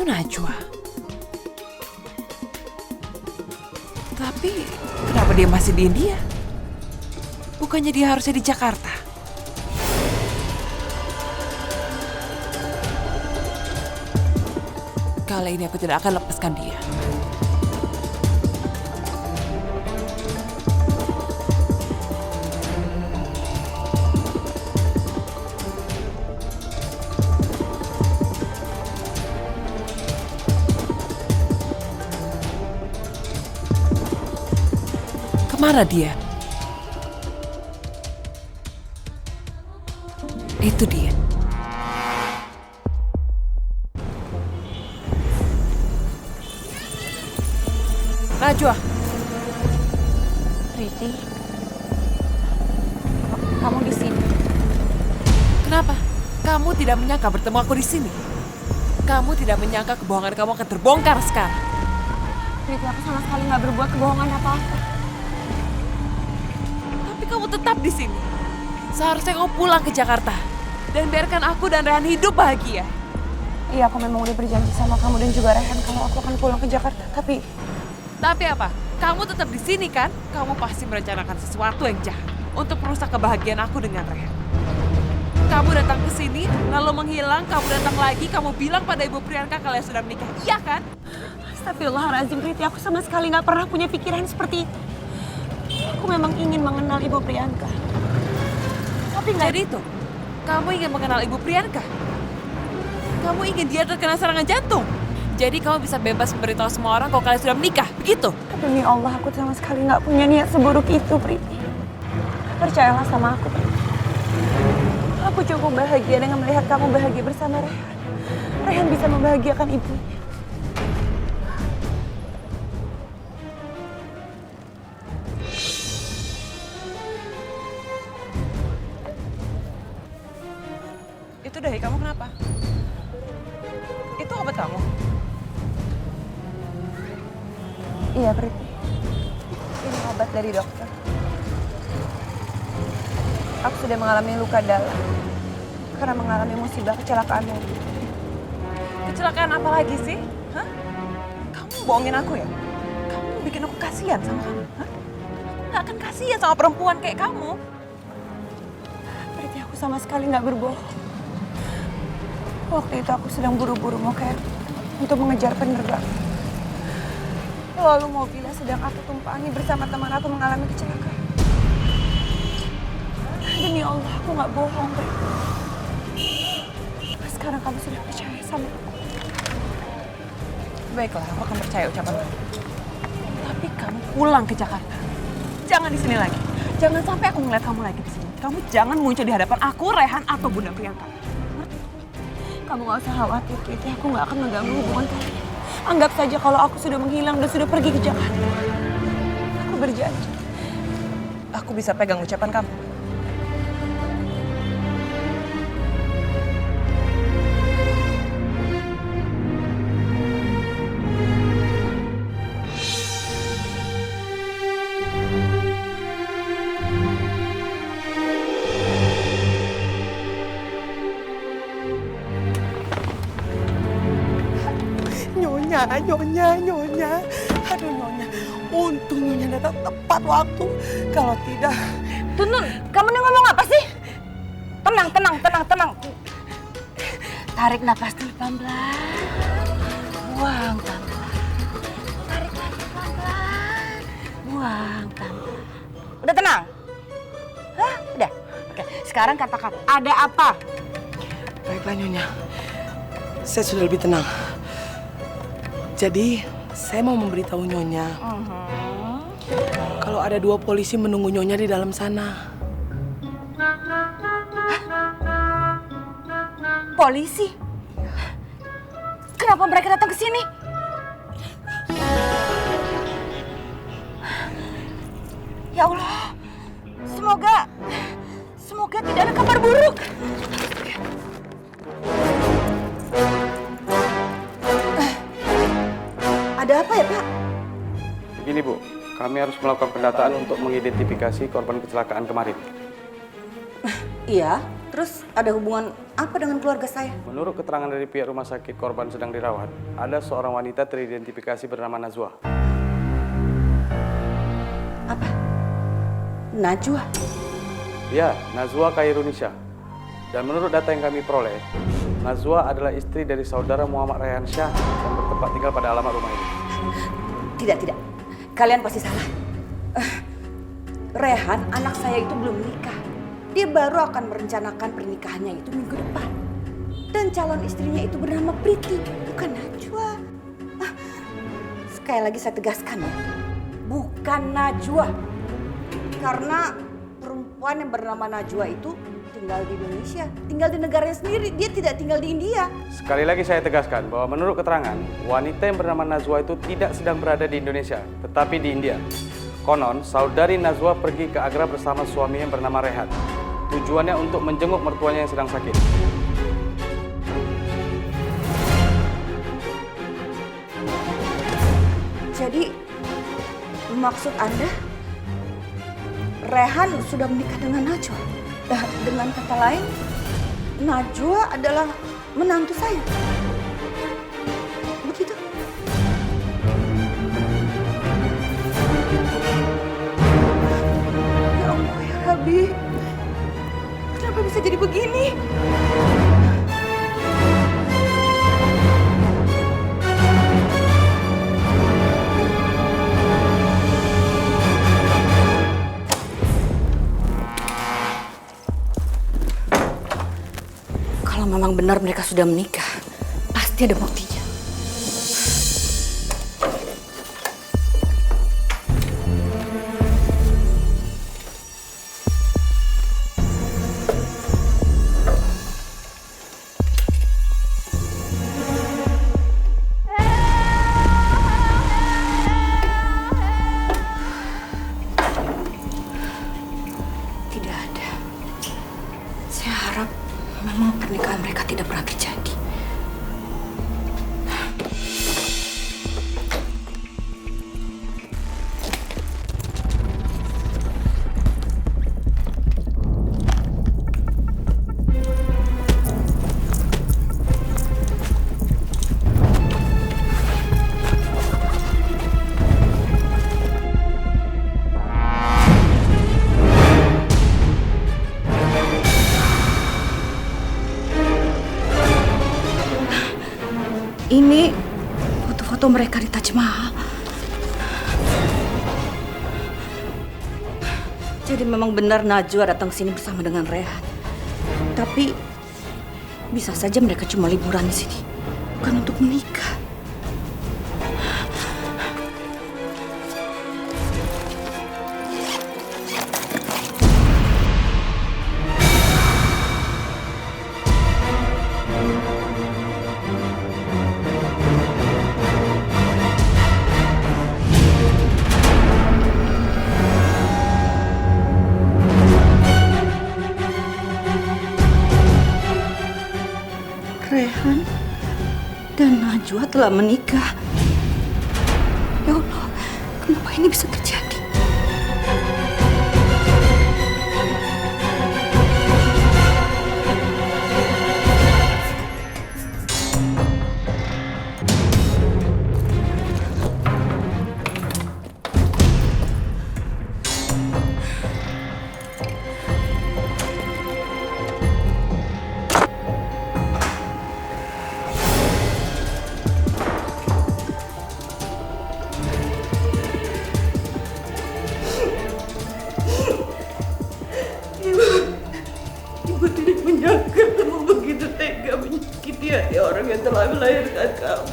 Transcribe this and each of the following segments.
itu Najwa. Tapi kenapa dia masih di India? Bukannya dia harusnya di Jakarta? Kali ini aku tidak akan lepaskan dia. Kemana dia? Itu dia. Najwa. Priti, kamu di sini. Kenapa? Kamu tidak menyangka bertemu aku di sini. Kamu tidak menyangka kebohongan kamu akan terbongkar sekarang. Priti, aku sama sekali nggak berbuat kebohongan apa-apa. Tapi kamu tetap di sini. Seharusnya kamu pulang ke Jakarta dan biarkan aku dan Rehan hidup bahagia. Iya, aku memang udah berjanji sama kamu dan juga Rehan kalau aku akan pulang ke Jakarta. Tapi apa? Kamu tetap di sini kan? Kamu pasti merencanakan sesuatu yang jahat untuk merusak kebahagiaan aku dengan Rehan. Kamu datang ke sini, lalu menghilang, kamu datang lagi, kamu bilang pada Ibu Priyanka kalian sudah menikah. Iya kan? Astagfirullahaladzim, Priti, aku sama sekali nggak pernah punya pikiran seperti itu. Aku memang ingin mengenal Ibu Priyanka. Tapi nggak. Jadi itu, kamu ingin mengenal Ibu Priyanka? Kamu ingin dia terkena serangan jantung? Jadi kamu bisa bebas memberitahu semua orang kalau kalian sudah menikah, begitu? Demi Allah, aku sama sekali nggak punya niat seburuk itu, Priti. Percayalah sama aku, Priti. Aku cukup bahagia dengan melihat kamu bahagia bersama Rehan. Rehan bisa membahagiakan ibunya. Itu dahi kamu kenapa? Itu obat kamu? Iya, Priti. Ini obat dari dokter. Aku sudah mengalami luka dalam karena mengalami musibah kecelakaan mobil. Kecelakaan apa lagi sih? Hah? Kamu bohongin aku ya? Kamu bikin aku kasihan sama kamu? Hah? Aku gak akan kasihan sama perempuan kayak kamu. Priti, aku sama sekali nggak berbohong. Waktu itu aku sedang buru-buru mau ke airport untuk mengejar penerbang. Lalu mobilnya sedang aku tumpangi bersama teman aku mengalami kecelakaan. Demi Allah, aku nggak bohong, Priti. Sekarang kamu sudah percaya sama aku. Baiklah, aku akan percaya ucapan kamu. Tapi kamu pulang ke Jakarta. Jangan di sini lagi. Jangan sampai aku ngeliat kamu lagi di sini. Kamu jangan muncul di hadapan aku, Rehan, atau Bunda Priyanka. Kamu nggak usah khawatir, Priti. Aku nggak akan mengganggu hubungan kalian. Anggap saja kalau aku sudah menghilang dan sudah pergi ke Jakarta. Aku berjanji. Aku bisa pegang ucapan kamu. Nyonya. Aduh, Nyonya. Untung Nyonya datang tepat waktu. Kalau tidak... Tunun, kamu nih ngomong apa sih? Tenang. Tarik napas dulu pelan-pelan. Buang pelan-pelan. Tarik lagi pelan-pelan. Buang pelan-pelan. Udah tenang? Hah? Udah? Oke, sekarang katakan, ada apa? Baiklah, Nyonya. Saya sudah lebih tenang. Jadi, saya mau memberitahu Nyonya kalau ada 2 polisi menunggu Nyonya di dalam sana. Polisi? Kenapa mereka datang ke sini? Ya Allah, semoga tidak ada kabar buruk. Ada apa ya, Pak? Begini, Bu. Kami harus melakukan pendataan untuk mengidentifikasi korban kecelakaan kemarin. Iya, Terus ada hubungan apa dengan keluarga saya? Menurut keterangan dari pihak rumah sakit korban sedang dirawat, ada seorang wanita teridentifikasi bernama Najwa. Apa? Najwa? Ya, Najwa Khairunisha. Dan menurut data yang kami peroleh, Najwa adalah istri dari saudara Muhammad Rehan Syah yang bertempat tinggal pada alamat rumah ini. Tidak. Kalian pasti salah. Rehan, anak saya itu belum menikah. Dia baru akan merencanakan pernikahannya itu minggu depan. Dan calon istrinya itu bernama Priti, bukan Najwa. Sekali lagi saya tegaskan ya, bukan Najwa. Karena perempuan yang bernama Najwa itu tinggal di Indonesia, tinggal di negaranya sendiri. Dia tidak tinggal di India. Sekali lagi saya tegaskan bahwa menurut keterangan, wanita yang bernama Najwa itu tidak sedang berada di Indonesia, tetapi di India. Konon, saudari Najwa pergi ke Agra bersama suaminya yang bernama Rehan. Tujuannya untuk menjenguk mertuanya yang sedang sakit. Jadi, maksud Anda, Rehan sudah menikah dengan Najwa? Dengan kata lain, Najwa adalah menantu saya. Begitu? Ya Allah ya Rabbi, kenapa bisa jadi begini? Kalau memang benar mereka sudah menikah, pasti ada buktinya. Tidak ada. Saya harap memang pernikahan mereka tidak pernah terjadi. Ini foto-foto mereka di Taj Mahal. Jadi memang benar Najwa datang ke sini bersama dengan Rehan. Tapi bisa saja mereka cuma liburan di sini, bukan untuk menikah. Rehan dan Najwa telah menikah. Ya Allah, kenapa ini bisa terjadi? Ibu tidak menyangka kamu begitu tega menyakiti hati orang yang telah melahirkan kamu.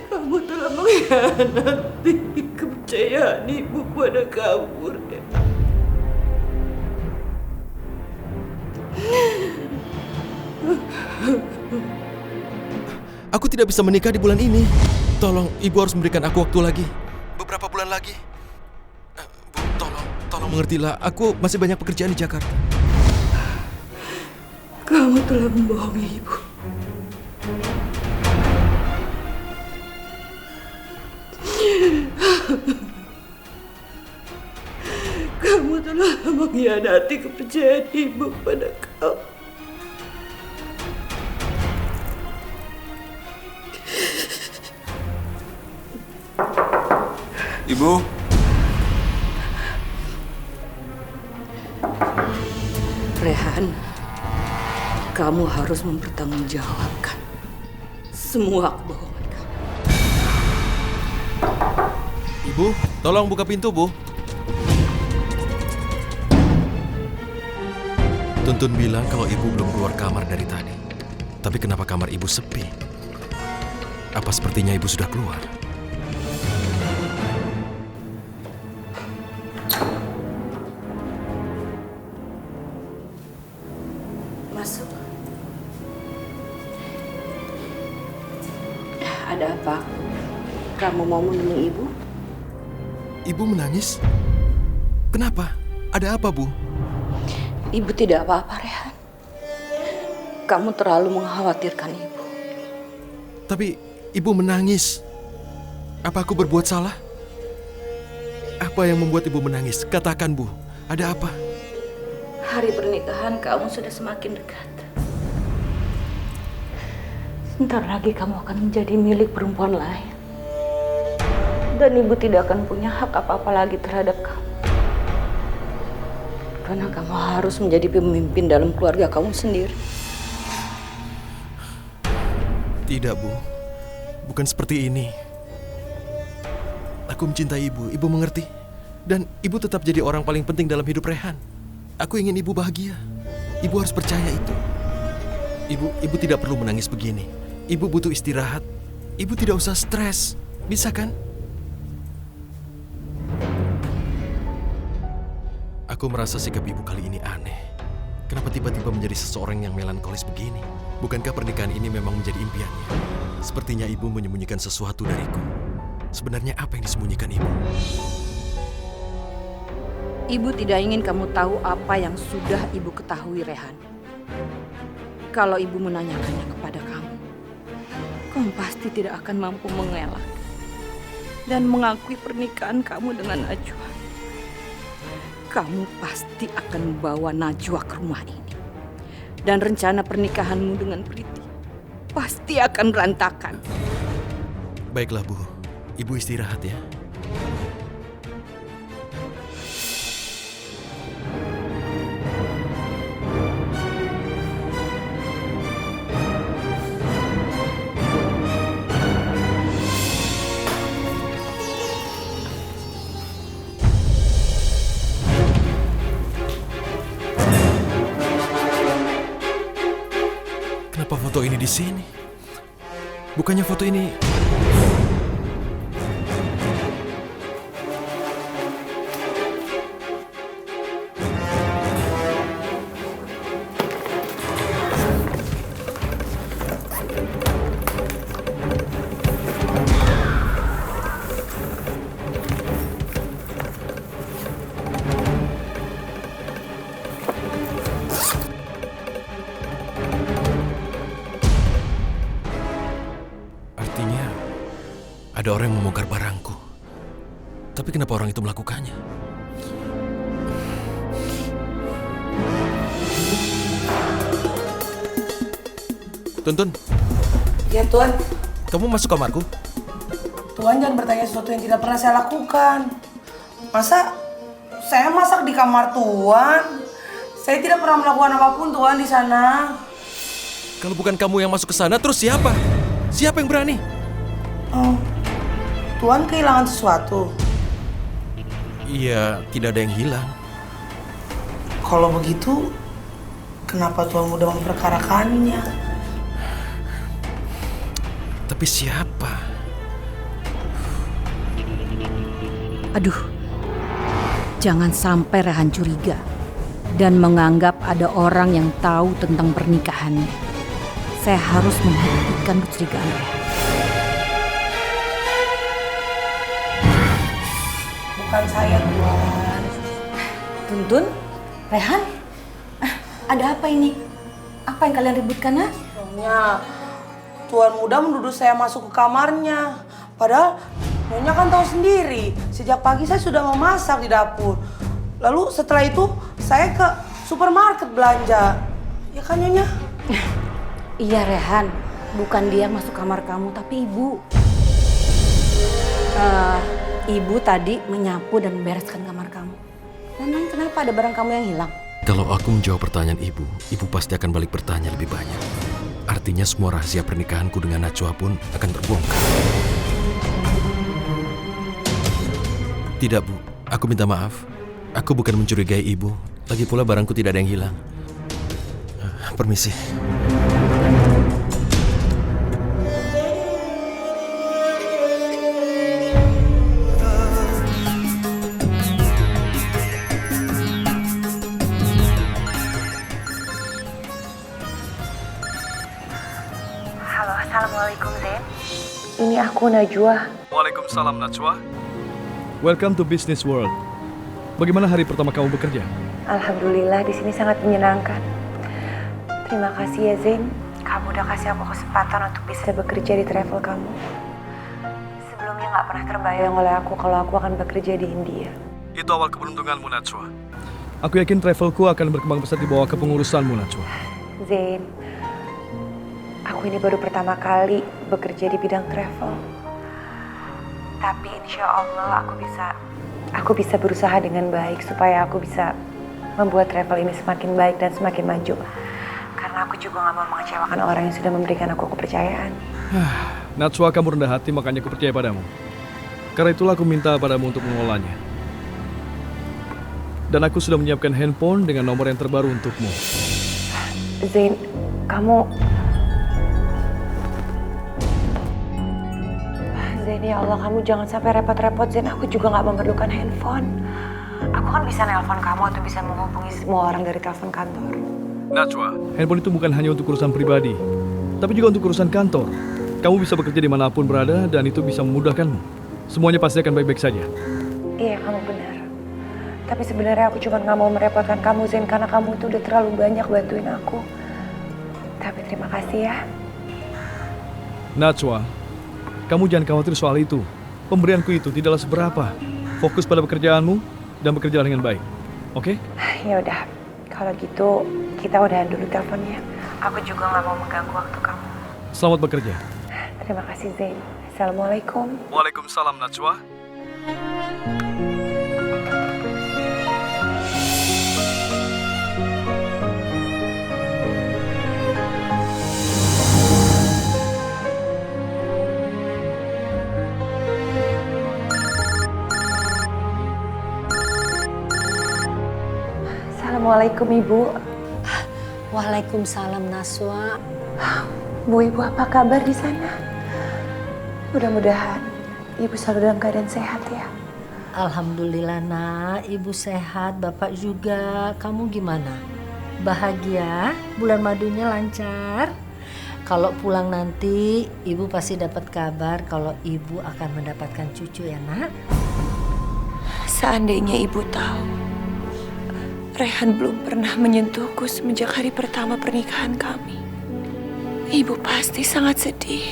Kamu telah mengkhianati kepercayaan ibu pada kamu, Ren. Aku tidak bisa menikah di bulan ini. Tolong, ibu harus memberikan aku waktu lagi. Beberapa bulan lagi. Bu, tolong mengertilah. Aku masih banyak pekerjaan di Jakarta. Kamu telah membohongi ibu. mengkhianati kepercayaan ibu pada kau. Ibu, Rehan, kamu harus mempertanggungjawabkan semua kebohongan kamu. Ibu, tolong buka pintu, Bu. Tuntun bilang kalau ibu belum keluar kamar dari tadi. Tapi kenapa kamar ibu sepi? Apa sepertinya ibu sudah keluar? Masuk. Ada apa? Kamu mau menemui ibu? Ibu menangis? Kenapa? Ada apa, Bu? Ibu tidak apa-apa, Rehan. Kamu terlalu mengkhawatirkan ibu. Tapi ibu menangis. Apa aku berbuat salah? Apa yang membuat ibu menangis? Katakan, Bu. Ada apa? Hari pernikahan kamu sudah semakin dekat. Sebentar lagi kamu akan menjadi milik perempuan lain. Dan ibu tidak akan punya hak apa-apa lagi terhadap kamu. Karena kamu harus menjadi pemimpin dalam keluarga kamu sendiri. Tidak, Bu. Bukan seperti ini. Aku mencintai ibu. Ibu mengerti. Dan ibu tetap jadi orang paling penting dalam hidup Rehan. Aku ingin ibu bahagia. Ibu harus percaya itu. Ibu tidak perlu menangis begini. Ibu butuh istirahat. Ibu tidak usah stres. Bisa kan? Aku merasa sikap ibu kali ini aneh. Kenapa tiba-tiba menjadi seseorang yang melankolis begini? Bukankah pernikahan ini memang menjadi impiannya? Sepertinya ibu menyembunyikan sesuatu dariku. Sebenarnya apa yang disembunyikan ibu? Ibu tidak ingin kamu tahu apa yang sudah ibu ketahui, Rehan. Kalau ibu menanyakannya kepada kamu, kamu pasti tidak akan mampu mengelak dan mengakui pernikahan kamu dengan Najwa. Kamu pasti akan membawa Najwa ke rumah ini. Dan rencana pernikahanmu dengan Priti pasti akan berantakan. Baiklah, Bu. Ibu istirahat ya. Kenapa foto ini di sini? Bukannya foto ini... Artinya, ada orang yang membongkar barangku. Tapi kenapa orang itu melakukannya? Tuntun, Ya Tuan, kamu masuk kamarku? Tuan jangan bertanya sesuatu yang tidak pernah saya lakukan. Masa saya masak di kamar Tuan? Saya tidak pernah melakukan apapun Tuan di sana. Kalau bukan kamu yang masuk ke sana, terus siapa? Siapa yang berani? Oh, Tuan kehilangan sesuatu. Iya, tidak ada yang hilang. Kalau begitu, kenapa Tuan mudah memperkarakannya? Tapi siapa? Aduh, jangan sampai Rehan curiga dan menganggap ada orang yang tahu tentang pernikahannya. Saya harus menghentikan kecurigaan Rehan. Bukan saya Tuan. Tuntun, Rehan, ada apa ini? Apa yang kalian ributkan, ha? Nyonya, Tuan muda menuduh saya masuk ke kamarnya. Padahal Nyonya kan tahu sendiri, sejak pagi saya sudah memasak di dapur. Lalu setelah itu Saya ke supermarket belanja. Ya kan Nyonya? Iya Rehan, bukan dia yang masuk kamar kamu, tapi ibu. Ibu tadi menyapu dan membereskan kamar kamu. Memang kenapa ada barang kamu yang hilang? Kalau aku menjawab pertanyaan ibu pasti akan balik bertanya lebih banyak. Artinya semua rahasia pernikahanku dengan Najwa pun akan terbongkar. Tidak, Bu. Aku minta maaf. Aku bukan mencurigai ibu. Lagi pula barangku tidak ada yang hilang. Permisi. Halo, assalamualaikum Zen. Ini aku Najwa. Waalaikumsalam Najwa. Welcome to Business World. Bagaimana hari pertama kamu bekerja? Alhamdulillah di sini sangat menyenangkan. Terima kasih ya Zen. Kamu udah kasih aku kesempatan untuk bisa bekerja di travel kamu. Sebelumnya nggak pernah terbayang oleh aku kalau aku akan bekerja di India. Itu awal keberuntunganmu Najwa. Aku yakin travelku akan berkembang pesat di bawah kepengurusanmu Najwa. Zen, aku ini baru pertama kali bekerja di bidang travel. Tapi insya Allah aku bisa berusaha dengan baik supaya aku bisa membuat travel ini semakin baik dan semakin maju. Karena aku juga gak mau mengecewakan orang yang sudah memberikan aku kepercayaan. Najwa, kamu rendah hati, makanya aku percaya padamu. Karena itulah aku minta padamu untuk mengelolanya. Dan aku sudah menyiapkan handphone dengan nomor yang terbaru untukmu. Zain, Zain, ya Allah, kamu jangan sampai repot-repot, Zain. Aku juga gak memerlukan handphone. Aku kan bisa nelpon kamu atau bisa menghubungi semua orang dari telepon kantor. Najwa, handphone itu bukan hanya untuk urusan pribadi, tapi juga untuk urusan kantor. Kamu bisa bekerja dimanapun berada dan itu bisa memudahkanmu. Semuanya pasti akan baik-baik saja. Iya, kamu benar. Tapi sebenarnya aku cuma gak mau merepotkan kamu, Zain, karena kamu tuh udah terlalu banyak bantuin aku. Tapi terima kasih ya. Najwa, kamu jangan khawatir soal itu. Pemberianku itu tidaklah seberapa. Fokus pada pekerjaanmu dan bekerja dengan baik. Oke? Ya udah, kalau gitu kita udahan dulu teleponnya. Aku juga gak mau mengganggu waktu kamu. Selamat bekerja. Terima kasih, Zain. Assalamualaikum. Waalaikumsalam Najwa. Assalamualaikum, Ibu. Waalaikumsalam Najwa. Bu, Ibu apa kabar di sana? Mudah-mudahan Ibu selalu dalam keadaan sehat ya. Alhamdulillah nak, ibu sehat, bapak juga. Kamu gimana? Bahagia? Bulan madunya lancar? Kalau pulang nanti, ibu pasti dapat kabar kalau ibu akan mendapatkan cucu ya nak? Seandainya Ibu tahu, Rehan belum pernah menyentuhku semenjak hari pertama pernikahan kami. Ibu pasti sangat sedih.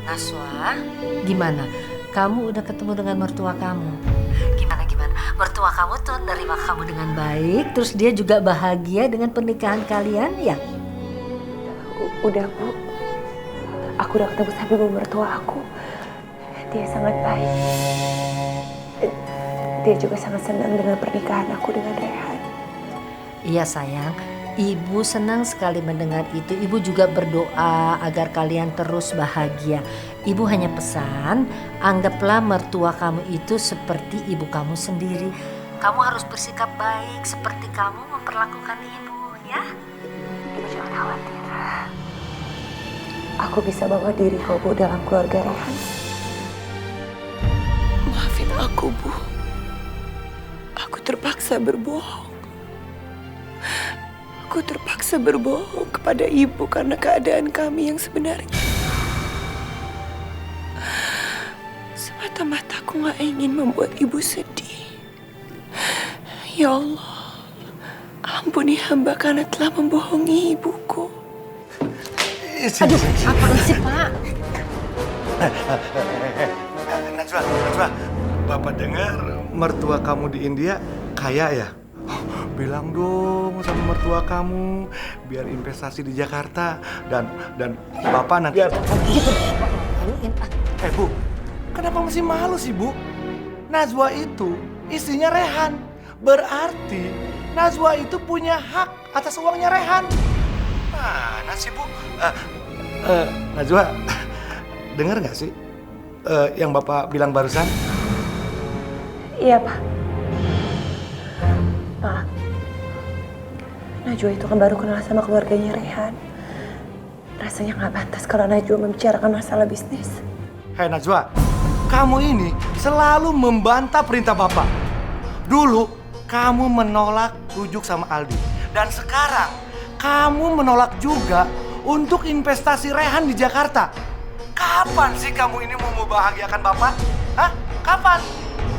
Najwa, gimana? Kamu udah ketemu dengan mertua kamu? Gimana? Mertua kamu tuh nerima kamu dengan baik, terus dia juga bahagia dengan pernikahan kalian ya? Udah, Bu. Aku udah ketemu sama ibu mertua aku. Dia sangat baik. Dia juga sangat senang dengan pernikahan aku dengan Rehan. Iya sayang, ibu senang sekali mendengar itu. Ibu juga berdoa agar kalian terus bahagia. Ibu hanya pesan, anggaplah mertua kamu itu seperti ibu kamu sendiri. Kamu harus bersikap baik seperti kamu memperlakukan ibu, ya? Ibu jangan khawatir. Aku bisa bawa diri kok, Bu, dalam keluarga Rehan. Maafin aku, Bu. Aku terpaksa berbohong. Aku terpaksa berbohong kepada Ibu karena keadaan kami yang sebenarnya. Semata-mata aku gak ingin membuat Ibu sedih. Ya Allah, ampuni hamba karena telah membohongi ibuku. Aduh, apaan sih Pak? Najwa, Bapak dengar mertua kamu di India kaya ya? bilang dong sama mertua kamu biar investasi di Jakarta dan Bapak nanti. Bu, kenapa masih malu sih, Bu? Najwa itu istrinya Rehan. Berarti Najwa itu punya hak atas uangnya Rehan. Mana sih, Bu? Najwa, dengar nggak sih yang Bapak bilang barusan? Iya, Pak. Pak, Najwa itu kan baru kenal sama keluarganya Rehan. Rasanya nggak pantas kalau Najwa membicarakan masalah bisnis. Hei Najwa, kamu ini selalu membantah perintah Bapak. Dulu kamu menolak rujuk sama Aldi. Dan sekarang kamu menolak juga untuk investasi Rehan di Jakarta. Kapan sih kamu ini mau membahagiakan Bapak? Hah? Kapan?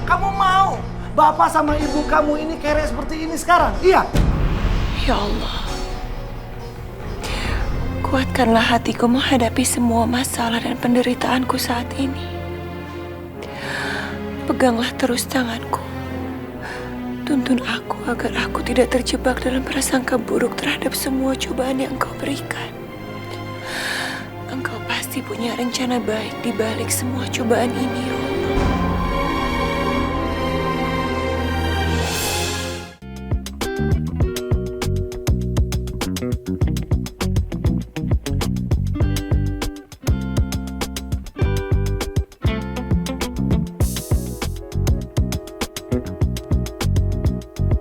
Kamu mau Bapak sama ibu kamu ini kere seperti ini sekarang? Iya? Ya Allah, kuatkanlah hatiku menghadapi semua masalah dan penderitaanku saat ini. Peganglah terus tanganku. Tuntun aku agar aku tidak terjebak dalam prasangka buruk terhadap semua cobaan yang Engkau berikan. Engkau pasti punya rencana baik di balik semua cobaan ini, ya Allah.